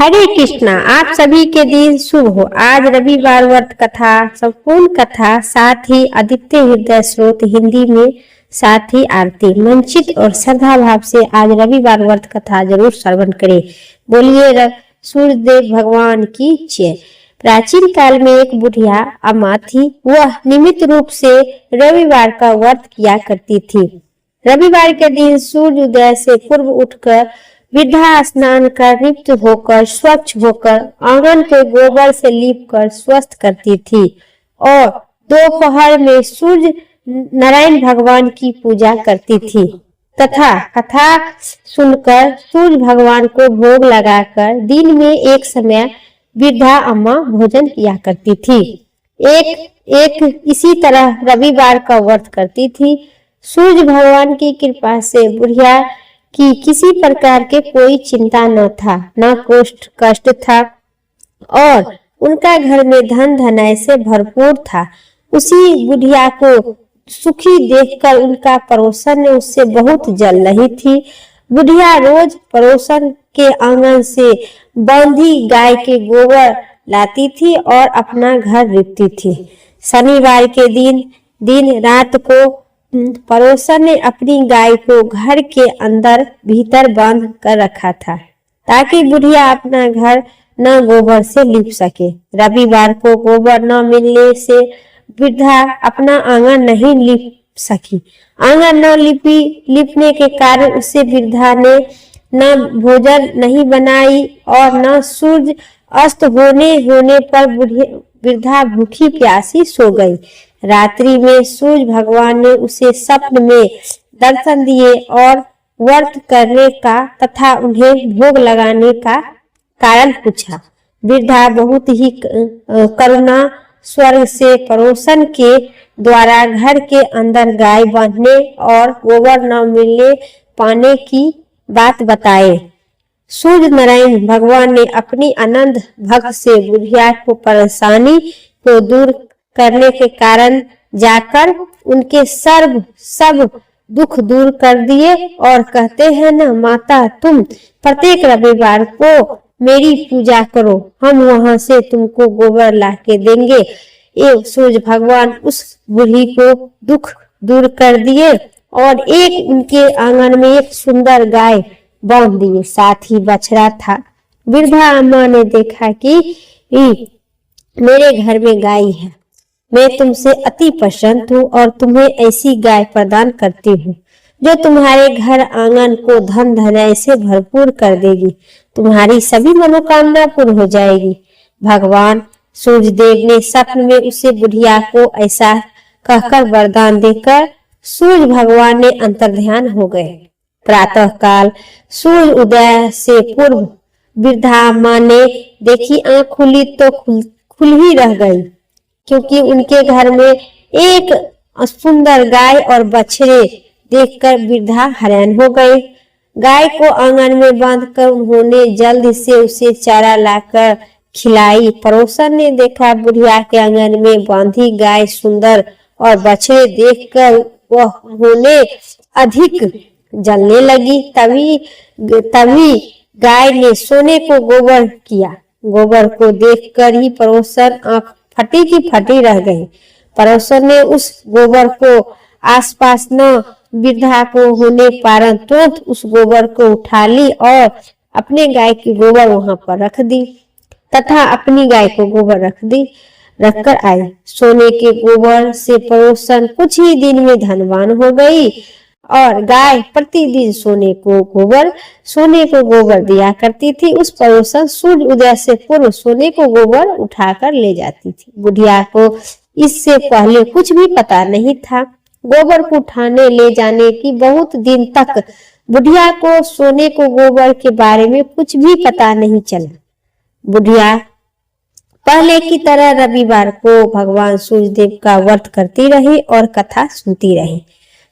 हरे कृष्णा। आप सभी के दिन शुभ हो। आज रविवार व्रत कथा, संपूर्ण कथा, साथ ही आदित्य हृदय स्रोत हिंदी में, साथ ही आरती मंचित और श्रद्धा भाव से आज रविवार व्रत कथा जरूर श्रवण करें। बोलिए सूर्य देव भगवान की जय। प्राचीन काल में एक बुढ़िया अम्मा थी। वह नियमित रूप से रविवार का व्रत किया करती थी। रविवार के दिन सूर्य उदय से पूर्व उठकर वृद्धा स्नान कर निवृत्त होकर स्वच्छ होकर आंगन को गोबर से लीपकर स्वस्थ करती थी और दोपहर में सूर्य नारायण भगवान की पूजा करती थी तथा कथा सुनकर सूर्य भगवान को भोग लगाकर दिन में एक समय वृद्धा अम्मा भोजन किया करती थी। एक इसी तरह रविवार का व्रत करती थी। सूर्य भगवान की कृपा से बुढ़िया की किसी प्रकार के कोई चिंता न था, न कष्ट था और उनका घर में धन धनाय से भरपूर था। उसी बुढ़िया को सुखी देखकर उनका पड़ोसन उससे बहुत जल रही थी। बुढ़िया रोज पड़ोसन के आंगन से बांधी गाय के गोबर लाती थी और अपना घर लीपती थी। शनिवार के दिन रात को पड़ोसन ने अपनी गाय को घर के अंदर भीतर बांध कर रखा था ताकि बुढ़िया अपना घर न गोबर से लीप सके। रविवार को गोबर न मिलने से वृद्धा अपना आंगन नहीं लीप सकी। आंगन न लीपने के कारण उसे वृद्धा ने न भोजन नहीं बनाई और न सूर्य अस्त होने पर वृद्धा भूखी प्यासी सो गई। रात्रि में सूर्य भगवान ने उसे स्वप्न में दर्शन दिए और व्रत करने का तथा उन्हें भोग लगाने का कारण पूछा। वृद्धा बहुत ही करुणा स्वर्ग से पड़ोसन के द्वारा घर के अंदर गाय बांधने और गोबर न मिलने पाने की बात बताए। सूर्य नारायण भगवान ने अपनी अनंत भक्त से बुढ़िया को परेशानी को दूर करने के कारण जाकर उनके सब दुख दूर कर दिए और कहते हैं न, माता तुम प्रत्येक रविवार को मेरी पूजा करो, हम वहां से तुमको गोबर ला के देंगे। ये सूर्य भगवान उस बूढ़ी को दुख दूर कर दिए और एक उनके आंगन में एक सुंदर गाय बांध दिए, साथ ही बछड़ा था। वृद्धा अम्मा ने देखा कि मेरे घर में गाय है, मैं तुमसे अति प्रसन्न हूँ और तुम्हें ऐसी गाय प्रदान करती हूँ जो तुम्हारे घर आंगन को धन धनाय से भरपूर कर देगी। तुम्हारी सभी मनोकामना पूर्ण हो जाएगी। भगवान सूर्य देव ने स्वप्न में उसे बुढ़िया को ऐसा कहकर वरदान देकर सूर्य भगवान ने अंतर्ध्यान हो गए। प्रातः काल सूर्य उदय से पूर्व वृद्धा माँ ने देखी, आंख खुली तो खुल ही रह गई, क्योंकि उनके घर में एक सुंदर गाय और बछड़े देखकर वृद्धा हैरान हो गई। गाय को आंगन में बांधकर उन्होंने जल्द से उसे चारा लाकर खिलाई। पड़ोसन ने देखा बुढ़िया के आंगन में बांधी गाय सुंदर और बछड़े देखकर वह उन्होंने अधिक जलने लगी। तभी गाय ने सोने को गोबर किया। गोबर को देखकर ही पड़ोसन आंख फटी की फटी रह गई। पड़ोसन ने उस गोबर को आसपास न वृद्धा को होने पारन तुरंत उस गोबर को उठा ली और अपने गाय की गोबर वहां पर रख दी तथा अपनी गाय को गोबर रखकर आई। सोने के गोबर से पड़ोसन कुछ ही दिन में धनवान हो गई और गाय प्रतिदिन सोने को गोबर दिया करती थी। उस पड़ोसन सूर्य उदय से पूर्व सोने को गोबर उठाकर ले जाती थी। बुढ़िया को इससे पहले कुछ भी पता नहीं था। गोबर को उठाने ले जाने की बहुत दिन तक बुढ़िया को सोने को गोबर के बारे में कुछ भी पता नहीं चला। बुढ़िया पहले की तरह रविवार को भगवान सूर्य देव का व्रत करती रही और कथा सुनती रही।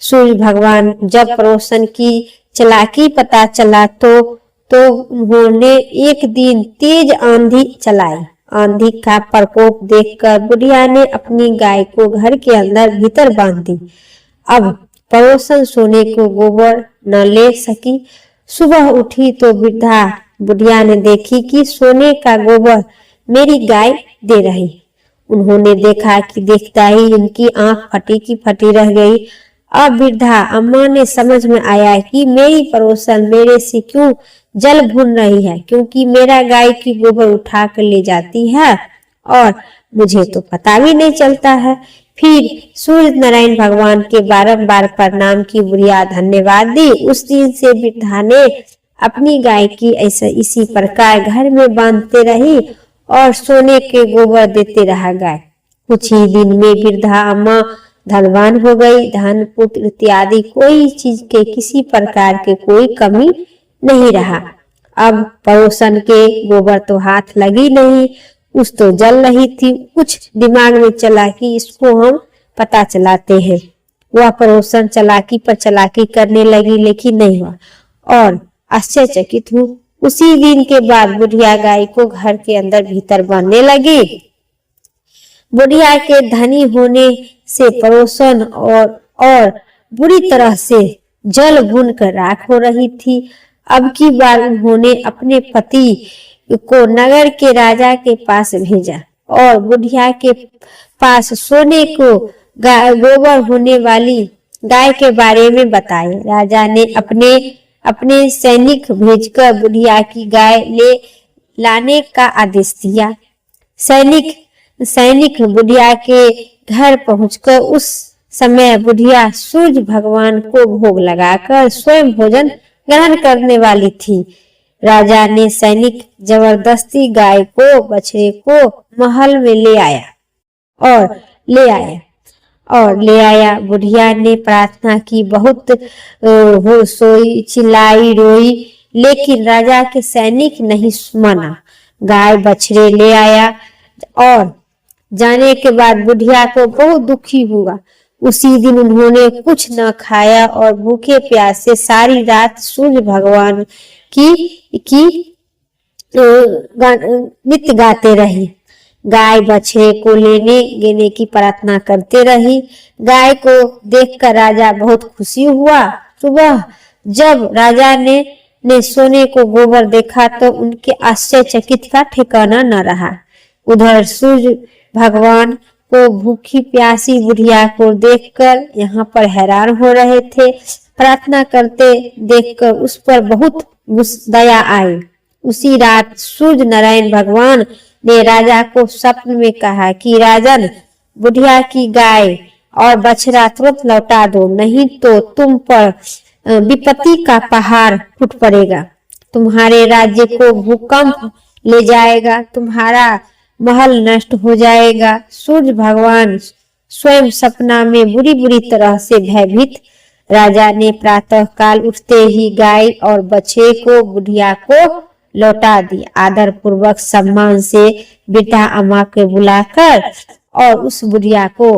सूर्य भगवान जब पड़ोसन की चालाकी पता चला तो उन्होंने एक दिन तेज आंधी चलाई। आंधी का प्रकोप देखकर बुढ़िया ने अपनी गाय को घर के अंदर भीतर बांध दी। अब पड़ोसन सोने को गोबर न ले सकी। सुबह उठी तो वृद्धा बुढ़िया ने देखी कि सोने का गोबर मेरी गाय दे रही। उन्होंने देखा कि देखता ही उनकी आंख फटी की फटी रह गई। अब वृद्धा अम्मा ने समझ में आया कि मेरी पड़ोसन मेरे से क्यों जल भून रही है, क्योंकि मेरा गाय की गोबर उठा कर ले जाती है और मुझे तो पता भी नहीं चलता है। फिर सूर्य नारायण भगवान के बारंबार प्रणाम की बुढ़िया धन्यवाद दी। उस दिन से वृद्धा ने अपनी गाय की ऐसा इसी प्रकार घर में बांधते रही और सोने के गोबर देते रहा गाय। कुछ ही दिन में वृद्धा अम्मा धनवान हो गई। धन पुत्र इत्यादि कोई चीज के किसी प्रकार के कोई कमी नहीं रहा। अब पड़ोसन के गोबर तो हाथ लगी नहीं, उस तो जल रही थी। कुछ दिमाग में चला कि इसको हम पता चलाते हैं। वह पड़ोसन चलाकी पर चलाकी करने लगी, लेकिन नहीं हुआ और आश्चर्यचकित हूँ। उसी दिन के बाद बुढ़िया गाय को घर के अंदर भीतर बांधने लगी। बुढ़िया के धनी होने से पड़ोसन और बुरी तरह से जल भून कर राख हो रही थी। अब की बार उन्होंने अपने पति को नगर के राजा के पास भेजा और बुढ़िया के पास सोने को गोबर होने वाली गाय के बारे में बताए। राजा ने अपने सैनिक भेजकर बुढ़िया की गाय ले लाने का आदेश दिया। सैनिक बुढ़िया के घर पहुंचकर उस समय बुढ़िया सूर्य भगवान को भोग लगाकर स्वयं भोजन ग्रहण करने वाली थी। राजा ने सैनिक जबरदस्ती गाय को बछड़े को महल में ले आया। बुढ़िया ने प्रार्थना की, बहुत हो सोई, चिल्लाई रोई, लेकिन राजा के सैनिक नहीं माना। गाय बछड़े ले आया और जाने के बाद बुढ़िया को बहुत दुखी हुआ। उसी दिन उन्होंने कुछ न खाया और भूखे प्यासे सारी रात सूर्य भगवान की नित्य गाते रहे। गाय बछड़े को लेने की प्रार्थना करते रही। गाय को देखकर राजा बहुत खुशी हुआ। सुबह जब राजा ने सोने को गोबर देखा तो उनके आश्चर्यचकित का ठिकाना न रहा। उधर सूर्य भगवान को भूखी प्यासी बुढ़िया को देखकर यहाँ पर हैरान हो रहे थे। प्रार्थना करते देखकर उस पर बहुत दया आई। उसी रात सूर्य नारायण भगवान ने राजा को स्वप्न में कहा कि राजन, बुढ़िया की गाय और बछड़ा तुरंत लौटा दो, नहीं तो तुम पर विपत्ति का पहाड़ टूट पड़ेगा। तुम्हारे राज्य को भूकंप ले जाएगा, तुम्हारा महल नष्ट हो जाएगा। सूर्य भगवान स्वयं सपना में बुरी तरह से भयभीत। राजा ने प्रातः काल उठते ही गाय और बछड़े को बुढ़िया को लौटा दिया। आदर पूर्वक सम्मान से बेटा अम्मा के बुलाकर और उस बुढ़िया को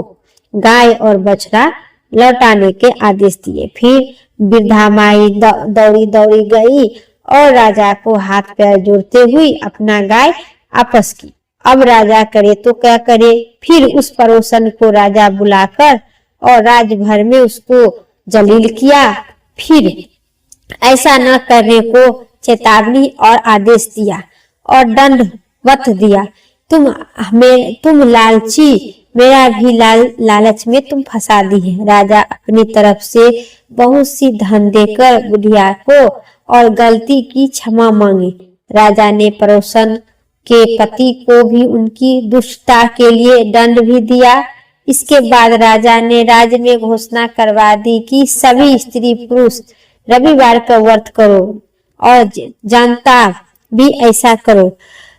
गाय और बछड़ा लौटाने के आदेश दिए। फिर वृद्धा माई दौड़ी गई और राजा को हाथ पैर जोड़ते हुई अपना गाय वापस की। अब राजा करे तो क्या करे। फिर उस पड़ोसन को राजा बुलाकर और राजभर में उसको जलील किया। फिर ऐसा न करने को चेतावनी और आदेश दिया और दंडवत दिया। तुम लालची, मेरा भी लालच में तुम फंसा दी है। राजा अपनी तरफ से बहुत सी धन देकर बुढ़िया को और गलती की क्षमा मांगी। राजा ने पड़ोसन के पति को भी उनकी दुष्टता के लिए दंड भी दिया। इसके बाद राजा ने राज्य में घोषणा करवा दी कि सभी स्त्री पुरुष रविवार का व्रत करो और जनता भी ऐसा करो।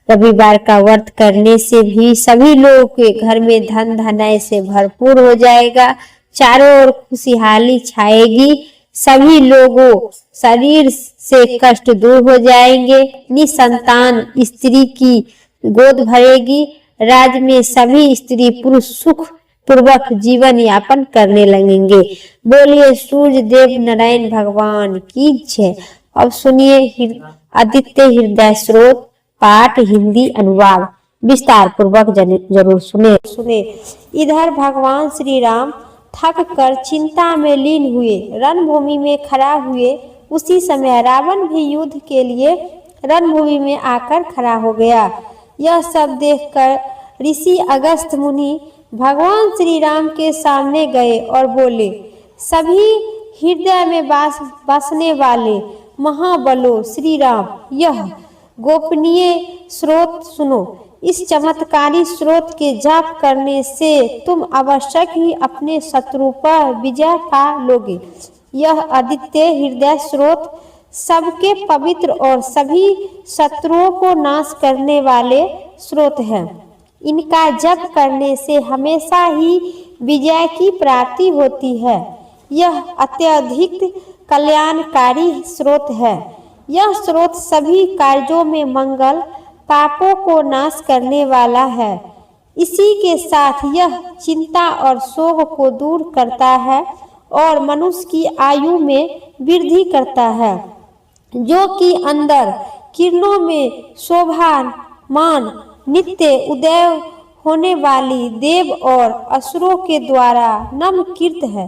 रविवार का व्रत करने से भी सभी लोगों के घर में धन धनाय से भरपूर हो जाएगा। चारों ओर खुशहाली छाएगी। सभी लोगों शरीर से कष्ट दूर हो जाएंगे। निसंतान स्त्री की गोद भरेगी। राज्य में सभी स्त्री पुरुष सुख पूर्वक जीवन यापन करने लगेंगे। बोलिए सूर्य देव नारायण भगवान की जय। अब सुनिए आदित्य हृदय स्रोत पाठ हिंदी अनुवाद विस्तार पूर्वक जरूर सुने। इधर भगवान श्री राम थक कर चिंता में लीन हुए रणभूमि में खड़ा हुए। उसी समय रावण भी युद्ध के लिए रणभूमि में आकर खड़ा हो गया। यह सब देखकर ऋषि अगस्त्य मुनि भगवान श्री राम के सामने गए और बोले, सभी हृदय में बसने वाले महाबलो श्री राम, यह गोपनीय स्रोत सुनो। इस चमत्कारी स्रोत के जाप करने से तुम आवश्यक ही अपने शत्रु पर विजय पा लोगे। यह आदित्य हृदय स्रोत सबके पवित्र और सभी शत्रुओं को नाश करने वाले स्रोत है। इनका जप करने से हमेशा ही विजय की प्राप्ति होती है। यह अत्यधिक कल्याणकारी स्रोत है। यह स्रोत सभी कार्यों में मंगल, पापों को नाश करने वाला है। इसी के साथ यह चिंता और शोक को दूर करता है और मनुष्य की आयु में वृद्धि करता है, जो कि अंदर किरणों में शोभामान नित्य उदय होने वाली देव और असुरों के द्वारा नमकीर्त है।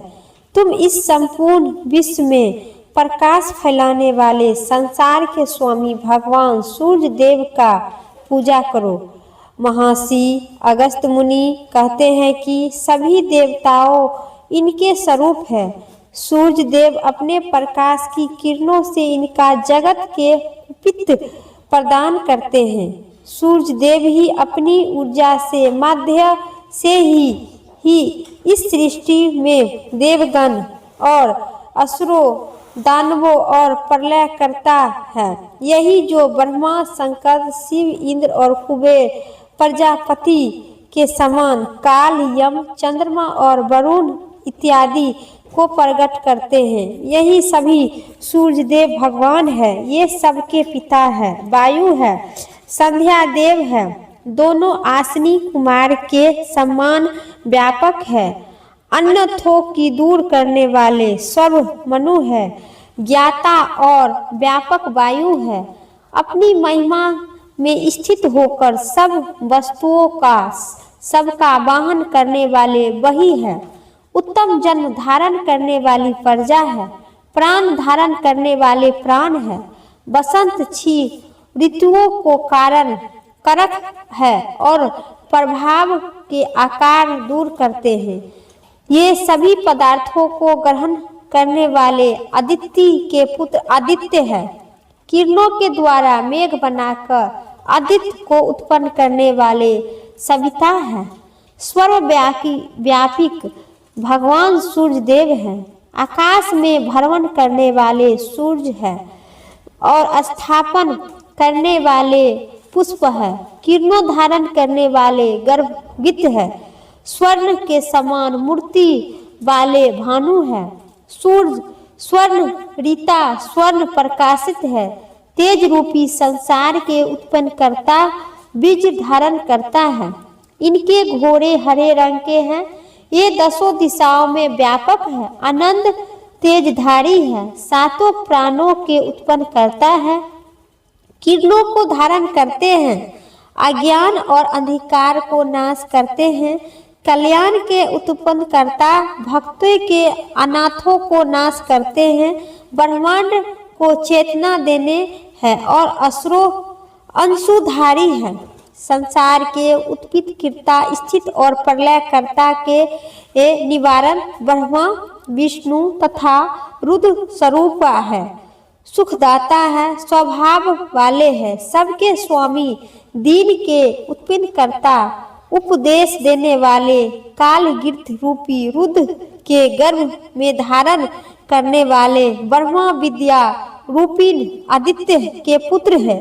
तुम इस संपूर्ण विश्व में प्रकाश फैलाने वाले संसार के स्वामी भगवान सूर्य देव का पूजा करो। महर्षि अगस्त्य मुनि कहते हैं कि सभी देवताओं इनके स्वरूप है। सूर्य देव अपने प्रकाश की किरणों से इनका जगत के पित्त प्रदान करते हैं। सूर्य देव ही अपनी ऊर्जा से माध्य से ही इस सृष्टि में देवगण और असुरों, दानवों और प्रलय करता है। यही जो ब्रह्मा, शंकर, शिव, इंद्र और कुबेर प्रजापति के समान काल, यम, चंद्रमा और वरुण इत्यादि को प्रकट करते हैं। यही सभी सूर्य देव भगवान है। ये सबके पिता है। वायु है, संध्या देव है, दोनों आश्विनी कुमार के समान व्यापक है। अन्यथों की दूर करने वाले सब मनु है। ज्ञाता और व्यापक वायु है। अपनी महिमा में स्थित होकर सब वस्तुओं का सबका वाहन करने वाले वही है। उत्तम जन्म धारण करने वाली प्रजा है। प्राण धारण करने वाले प्राण है। बसंत छी ऋतुओं को कारण करक है और प्रभाव के आकार दूर करते हैं। ये सभी पदार्थों को ग्रहण करने वाले अदिति के पुत्र आदित्य है। किरणों के द्वारा मेघ बनाकर आदित्य को उत्पन्न करने वाले सविता है। सर्वव्यापी भगवान सूर्य देव है। आकाश में भ्रमण करने वाले सूर्य है और स्थापन करने वाले पुष्प है। किरणों धारण करने वाले गर्भगित है। स्वर्ण के समान मूर्ति वाले भानु है। सूर्य स्वर्ण रीता स्वर्ण प्रकाशित है। तेज रूपी संसार के उत्पन्न करता बीज धारण करता है। इनके घोड़े हरे रंग के हैं। ये दसों दिशाओं में व्यापक है। आनंद तेजधारी है। सातों प्राणों के उत्पन्न करता है। किरणों को धारण करते हैं। अज्ञान और अंधकार को नाश करते हैं। कल्याण के उत्पन्न करता, भक्तों के अनाथों को नाश करते हैं। ब्रह्मांड को चेतना देने है और असुरों अंशुधारी है। संसार के उत्पत्ति कर्ता, स्थित और प्रलय करता के निवारण ब्रह्मा, विष्णु तथा रुद्र स्वरूप है। सुखदाता है, स्वभाव वाले है, सबके स्वामी, दीन के उत्पन्न करता, उपदेश देने वाले, कालगिर्त रूपी रुद्र के गर्भ में धारण करने वाले, ब्रह्मा विद्या रूपी आदित्य के पुत्र है।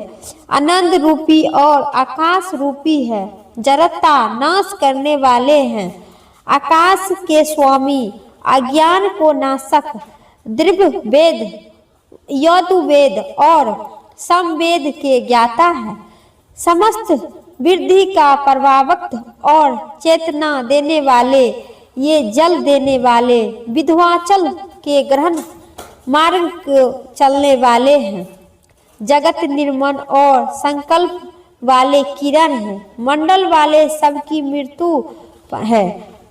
आनंद रूपी और आकाश रूपी है। जड़ता नाश करने वाले हैं। आकाश के स्वामी, अज्ञान को नाशक, द्रव्य वेद, यजुर्वेद और समवेद के ज्ञाता है। समस्त वृद्धि का प्रभावक और चेतना देने वाले, ये जल देने वाले, विंध्याचल के ग्रहण मार्ग चलने वाले हैं। जगत निर्माण और संकल्प वाले किरण हैं। मंडल वाले सबकी मृत्यु है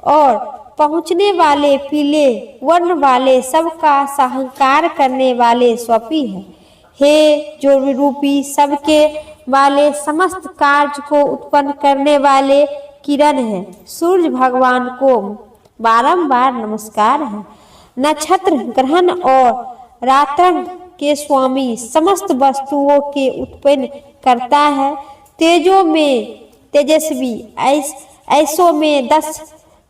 और पहुँचने वाले पीले वर्ण वाले सबका सहंकार करने वाले स्वपी है। हे जो रूपी सबके वाले समस्त कार्य को उत्पन्न करने वाले किरण है, सूर्य भगवान को बारंबार नमस्कार है। नक्षत्र ग्रहण और रात्रंग के स्वामी समस्त वस्तुओं के उत्पन्न करता है। तेजो में तेजस्वी ऐसो में 10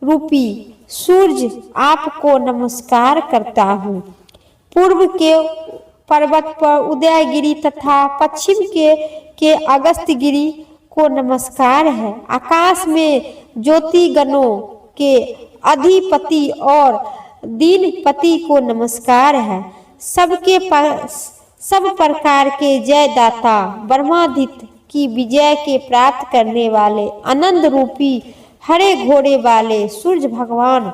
रूपी सूर्य आपको नमस्कार करता हूँ। पूर्व के पर्वत पर उदयगिरी तथा पश्चिम के अगस्त्यगिरी को नमस्कार है। आकाश में ज्योतिगणों के अधिपति और दीनपति को नमस्कार है। सब प्रकार के जयदाता ब्रह्मादित्य की विजय के प्राप्त करने वाले आनंद रूपी हरे घोड़े वाले सूर्य भगवान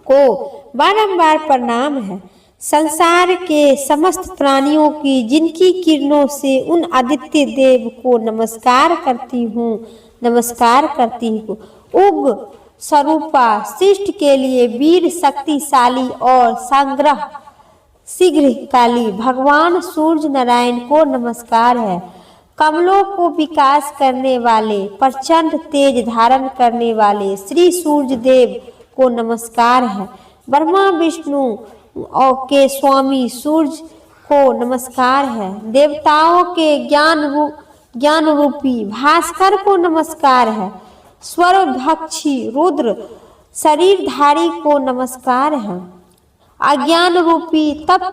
को बारंबार प्रणाम है। संसार के समस्त प्राणियों की जिनकी किरणों से उन आदित्य देव को नमस्कार करती हूँ। उग स्वरूपा सृष्टि के लिए वीर शक्तिशाली और संग्रह शीघ्रकाली भगवान सूर्य नारायण को नमस्कार है। कमलों को विकास करने वाले प्रचंड तेज धारण करने वाले श्री सूर्य देव को नमस्कार है। ब्रह्मा विष्णु के स्वामी सूर्य को नमस्कार है। देवताओं के ज्ञान रूपी भास्कर को नमस्कार है। स्वरभक्षी रुद्र शरीरधारी को नमस्कार है। अज्ञान रूपी तप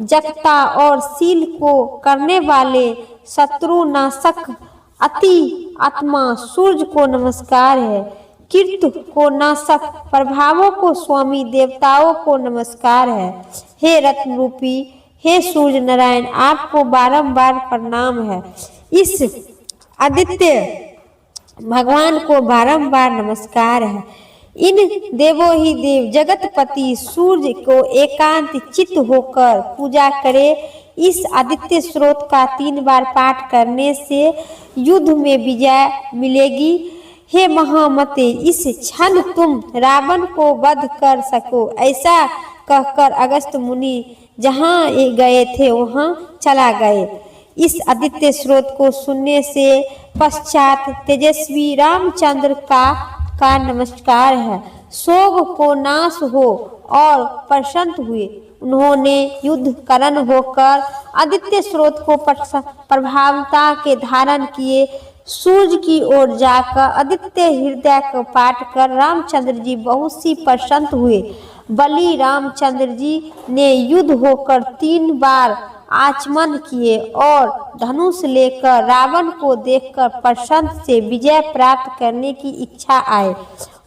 जगता और शील को करने वाले शत्रुनाशक अति आत्मा सूर्य को नमस्कार है। कीर्त को नाशक प्रभावों को स्वामी देवताओं को नमस्कार है। हे रत्न रूपी हे सूर्य नारायण आपको बारंबार प्रणाम है। इस आदित्य भगवान को बारंबार नमस्कार है। इन देवो ही देव जगतपति सूर्य को एकांत चित्त होकर पूजा करे। इस आदित्य स्रोत का 3 बार पाठ करने से युद्ध में विजय मिलेगी। हे महामते इस क्षण तुम रावण को वध कर सको। ऐसा कहकर अगस्त मुनि जहाँ गए थे वहाँ चला गए। इस आदित्य स्रोत को सुनने से पश्चात तेजस्वी रामचंद्र का नमस्कार है। शोक को नाश हो और प्रसन्न हुए। उन्होंने युद्ध करण होकर आदित्य स्रोत को प्रभावता के धारण किए। सूर्य की ओर जाकर आदित्य हृदय का पाठ कर रामचंद्र जी बहुत सी प्रसन्न हुए। बलि रामचंद्र जी ने युद्ध होकर 3 बार आचमन किए और धनुष लेकर रावण को देखकर प्रसन्न से विजय प्राप्त करने की इच्छा आए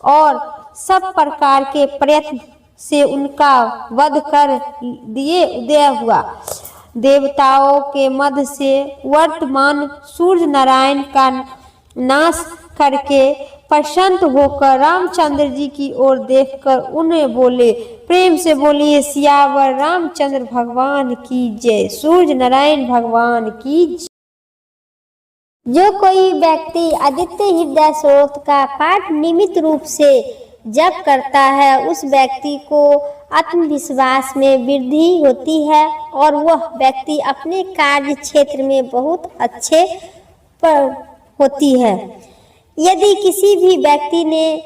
और सब प्रकार के प्रयत्न से उनका वध कर दिए उदय हुआ। देवताओं के मध्य से वर्तमान सूर्य नारायण का नाश करके प्रसन्न होकर रामचंद्र जी की ओर देखकर उन्हें बोले, प्रेम से बोलिए सियावर रामचंद्र भगवान की जय, सूर्य नारायण भगवान की जय। जो कोई व्यक्ति आदित्य हृदय स्रोत का पाठ नियमित रूप से जप करता है उस व्यक्ति को आत्मविश्वास में वृद्धि होती है और वह व्यक्ति अपने कार्य क्षेत्र में बहुत अच्छे पर होती है। यदि किसी भी व्यक्ति ने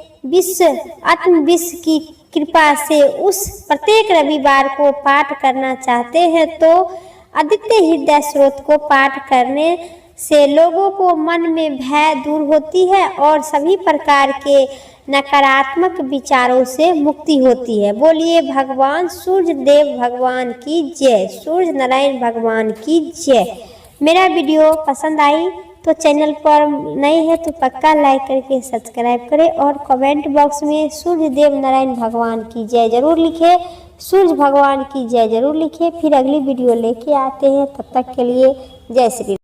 आत्मविश्व की कृपा से उस प्रत्येक रविवार को पाठ करना चाहते हैं तो आदित्य हृदय स्रोत को पाठ करने से लोगों को मन में भय दूर होती है और सभी प्रकार के नकारात्मक विचारों से मुक्ति होती है। बोलिए भगवान सूर्य देव भगवान की जय, सूर्य नारायण भगवान की जय। मेरा वीडियो पसंद आई तो चैनल पर नए हैं तो पक्का लाइक करके सब्सक्राइब करें और कमेंट बॉक्स में सूर्य देव नारायण भगवान की जय जरूर लिखें, सूर्य भगवान की जय जरूर लिखें। फिर अगली वीडियो लेके आते हैं, तब तक के लिए जय श्री।